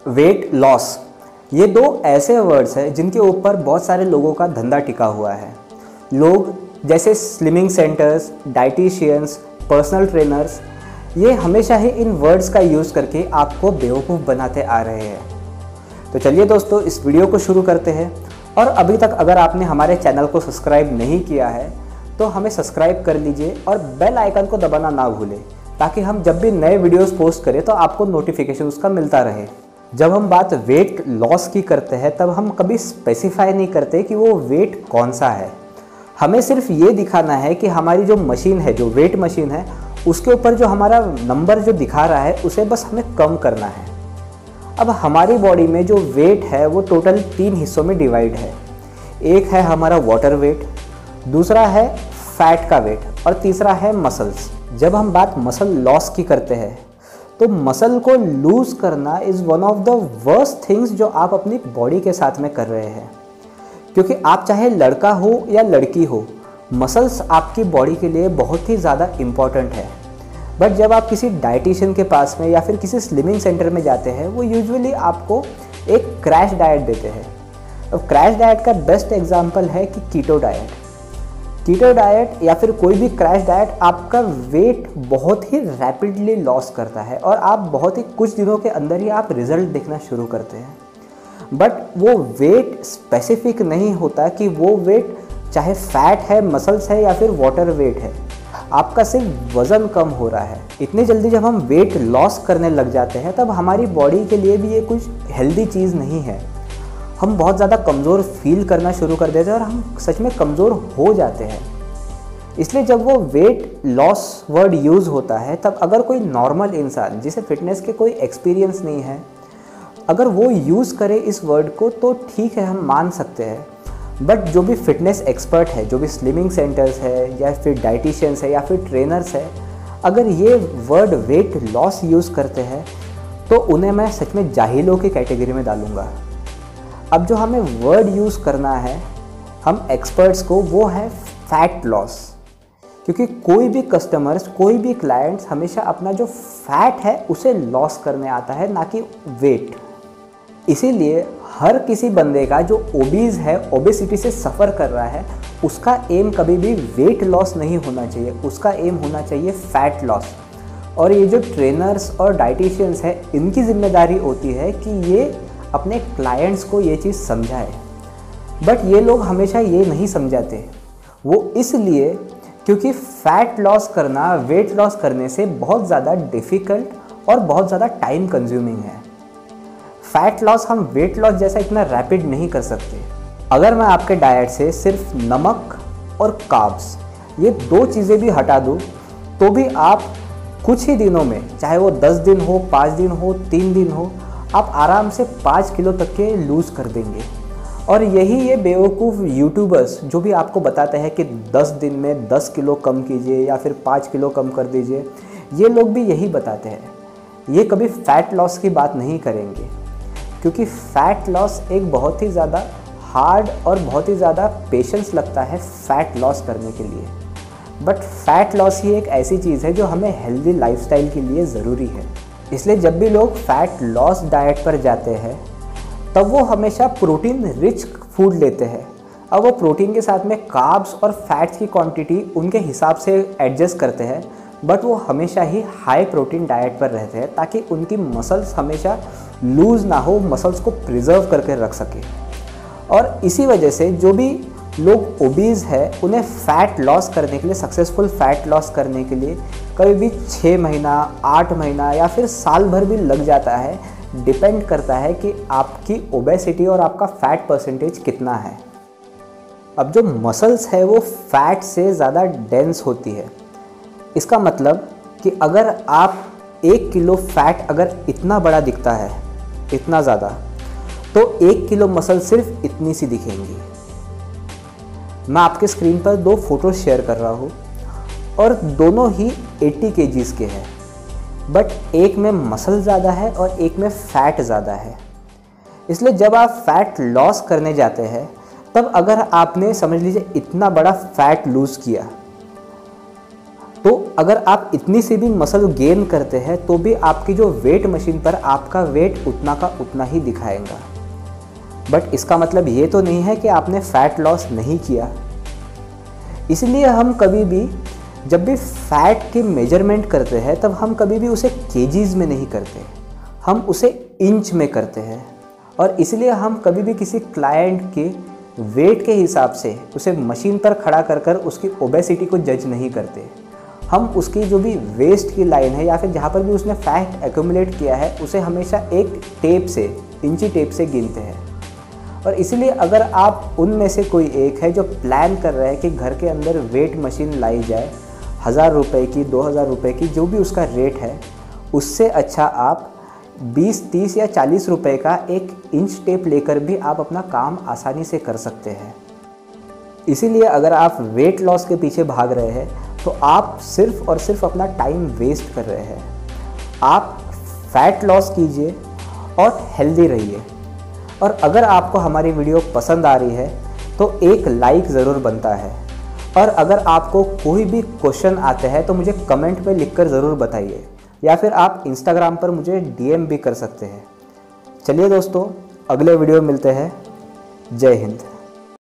Weight loss, ये दो ऐसे वर्ड्स हैं जिनके ऊपर बहुत सारे लोगों का धंधा टिका हुआ है। लोग जैसे slimming centres, dietitians, personal trainers, ये हमेशा ही इन वर्ड्स का यूज़ करके आपको बेवकूफ़ बनाते आ रहे हैं। तो चलिए दोस्तों, इस वीडियो को शुरू करते हैं। और अभी तक अगर आपने हमारे चैनल को सब्सक्राइब नहीं किया है तो हमें सब्सक्राइब कर लीजिए और बेल आइकन को दबाना ना भूलें, ताकि हम जब भी नए वीडियोस पोस्ट करें तो आपको नोटिफिकेशन उसका मिलता रहे। जब हम बात वेट लॉस की करते हैं तब हम कभी स्पेसिफाई नहीं करते कि वो वेट कौन सा है। हमें सिर्फ ये दिखाना है कि हमारी जो मशीन है, जो वेट मशीन है, उसके ऊपर जो हमारा नंबर जो दिखा रहा है उसे बस हमें कम करना है। अब हमारी बॉडी में जो वेट है वो टोटल 3 हिस्सों में डिवाइड है। एक है हमारा वाटर वेट, दूसरा है फैट का वेट और तीसरा है मसल्स। जब हम बात मसल लॉस की करते हैं तो मसल को लूज़ करना is one of the worst things जो आप अपनी बॉडी के साथ में कर रहे हैं, क्योंकि आप चाहे लड़का हो या लड़की हो, मसल्स आपकी बॉडी के लिए बहुत ही ज़्यादा इम्पॉर्टेंट है। बट जब आप किसी डाइटिशियन के पास में या फिर किसी स्लिमिंग सेंटर में जाते हैं, वो यूजुअली आपको एक क्रैश डाइट देते हैं। अब क्रैश डाइट का बेस्ट एग्जांपल है कि कीटो डाइट। कीटो डाइट या फिर कोई भी क्रैश डाइट आपका वेट बहुत ही रैपिडली लॉस करता है और आप बहुत ही कुछ दिनों के अंदर ही आप रिजल्ट देखना शुरू करते हैं। बट वो वेट स्पेसिफिक नहीं होता कि वो वेट चाहे फैट है, मसल्स है या फिर वाटर वेट है, आपका सिर्फ वज़न कम हो रहा है। इतनी जल्दी जब हम वेट लॉस करने लग जाते हैं तब हमारी बॉडी के लिए भी ये कुछ हेल्दी चीज़ नहीं है। हम बहुत ज़्यादा कमज़ोर फील करना शुरू कर देते हैं और हम सच में कमज़ोर हो जाते हैं। इसलिए जब वो वेट लॉस वर्ड यूज़ होता है तब अगर कोई नॉर्मल इंसान जिसे फिटनेस के कोई एक्सपीरियंस नहीं है, अगर वो यूज़ करे इस वर्ड को तो ठीक है, हम मान सकते हैं। बट जो भी फिटनेस एक्सपर्ट है, जो भी स्लिमिंग सेंटर्स है या फिर डाइटिशियंस है या फिर ट्रेनर्स है, अगर ये वर्ड वेट लॉस यूज़ करते हैं तो उन्हें मैं सच में जाहिलों की कैटेगरी में डालूँगा। अब जो हमें वर्ड यूज़ करना है हम एक्सपर्ट्स को, वो है फैट लॉस, क्योंकि कोई भी कस्टमर्स, कोई भी क्लाइंट्स हमेशा अपना जो फैट है उसे लॉस करने आता है, ना कि वेट। इसीलिए हर किसी बंदे का जो ओबीज़ है, ओबेसिटी से सफ़र कर रहा है, उसका एम कभी भी वेट लॉस नहीं होना चाहिए, उसका एम होना चाहिए फैट लॉस। और ये जो ट्रेनर्स और डाइटिशियंस है, इनकी जिम्मेदारी होती है कि ये अपने क्लाइंट्स को ये चीज़ समझाए। बट ये लोग हमेशा ये नहीं समझाते, वो इसलिए क्योंकि फ़ैट लॉस करना वेट लॉस करने से बहुत ज़्यादा डिफ़िकल्ट और बहुत ज़्यादा टाइम कंज्यूमिंग है। फ़ैट लॉस हम वेट लॉस जैसा इतना रैपिड नहीं कर सकते। अगर मैं आपके डाइट से सिर्फ नमक और कार्ब्स, ये 2 चीज़ें भी हटा दूँ तो भी आप कुछ ही दिनों में, चाहे वो 10 दिन हो, 5 दिन हो, 3 दिन हो, आप आराम से 5 किलो तक के लूज़ कर देंगे। और यही ये बेवकूफ़ यूट्यूबर्स जो भी आपको बताते हैं कि 10 दिन में 10 किलो कम कीजिए या फिर 5 किलो कम कर दीजिए, ये लोग भी यही बताते हैं। ये कभी फ़ैट लॉस की बात नहीं करेंगे, क्योंकि फ़ैट लॉस एक बहुत ही ज़्यादा हार्ड और बहुत ही ज़्यादा पेशेंस लगता है फ़ैट लॉस करने के लिए। बट फ़ैट लॉस ही एक ऐसी चीज़ है जो हमें हेल्दी लाइफस्टाइल के लिए ज़रूरी है। इसलिए जब भी लोग फ़ैट लॉस डाइट पर जाते हैं तब वो हमेशा प्रोटीन रिच फूड लेते हैं। अब वो प्रोटीन के साथ में कार्ब्स और फैट्स की क्वांटिटी उनके हिसाब से एडजस्ट करते हैं, बट वो हमेशा ही हाई प्रोटीन डाइट पर रहते हैं ताकि उनकी मसल्स हमेशा लूज़ ना हो, मसल्स को प्रिजर्व करके रख सके। और इसी वजह से जो भी लोग ओबीज़ है उन्हें फ़ैट लॉस करने के लिए, सक्सेसफुल फ़ैट लॉस करने के लिए कभी भी 6 महीना, 8 महीना या फिर साल भर भी लग जाता है। डिपेंड करता है कि आपकी ओबेसिटी और आपका फ़ैट परसेंटेज कितना है। अब जो मसल्स है वो फ़ैट से ज़्यादा डेंस होती है। इसका मतलब कि अगर आप 1 किलो फ़ैट अगर इतना बड़ा दिखता है, इतना ज़्यादा, तो 1 किलो मसल सिर्फ इतनी सी दिखेंगी। मैं आपके स्क्रीन पर 2 फ़ोटो शेयर कर रहा हूँ और दोनों ही 80 केजीज़ के हैं, बट एक में मसल ज़्यादा है और एक में फ़ैट ज़्यादा है। इसलिए जब आप फ़ैट लॉस करने जाते हैं तब अगर आपने समझ लीजिए इतना बड़ा फ़ैट लूज़ किया तो अगर आप इतनी सी भी मसल गेन करते हैं तो भी आपकी जो वेट मशीन पर आपका वेट उतना का उतना ही दिखाएगा। बट इसका मतलब ये तो नहीं है कि आपने फैट लॉस नहीं किया। इसलिए हम कभी भी जब भी फैट की मेजरमेंट करते हैं तब हम कभी भी उसे केजीज में नहीं करते, हम उसे इंच में करते हैं। और इसलिए हम कभी भी किसी क्लाइंट के वेट के हिसाब से उसे मशीन पर खड़ा कर कर उसकी ओबेसिटी को जज नहीं करते। हम उसकी जो भी वेस्ट की लाइन है या फिर जहाँ पर भी उसने फैट एक्यूमुलेट किया है उसे हमेशा एक टेप से, इंची टेप से गिनते हैं। और इसलिए अगर आप उनमें से कोई एक है जो प्लान कर रहा है कि घर के अंदर वेट मशीन लाई जाए 1000 रुपये की, 2000 रुपये की, जो भी उसका रेट है, उससे अच्छा आप 20, 30 या 40 रुपये का एक इंच टेप लेकर भी आप अपना काम आसानी से कर सकते हैं। इसीलिए अगर आप वेट लॉस के पीछे भाग रहे हैं तो आप सिर्फ और सिर्फ अपना टाइम वेस्ट कर रहे हैं। आप फैट लॉस कीजिए और हेल्दी रहिए। और अगर आपको हमारी वीडियो पसंद आ रही है तो एक लाइक ज़रूर बनता है। और अगर आपको कोई भी क्वेश्चन आते हैं तो मुझे कमेंट में लिखकर ज़रूर बताइए, या फिर आप इंस्टाग्राम पर मुझे DM भी कर सकते हैं। चलिए दोस्तों, अगले वीडियो में मिलते हैं। जय हिंद।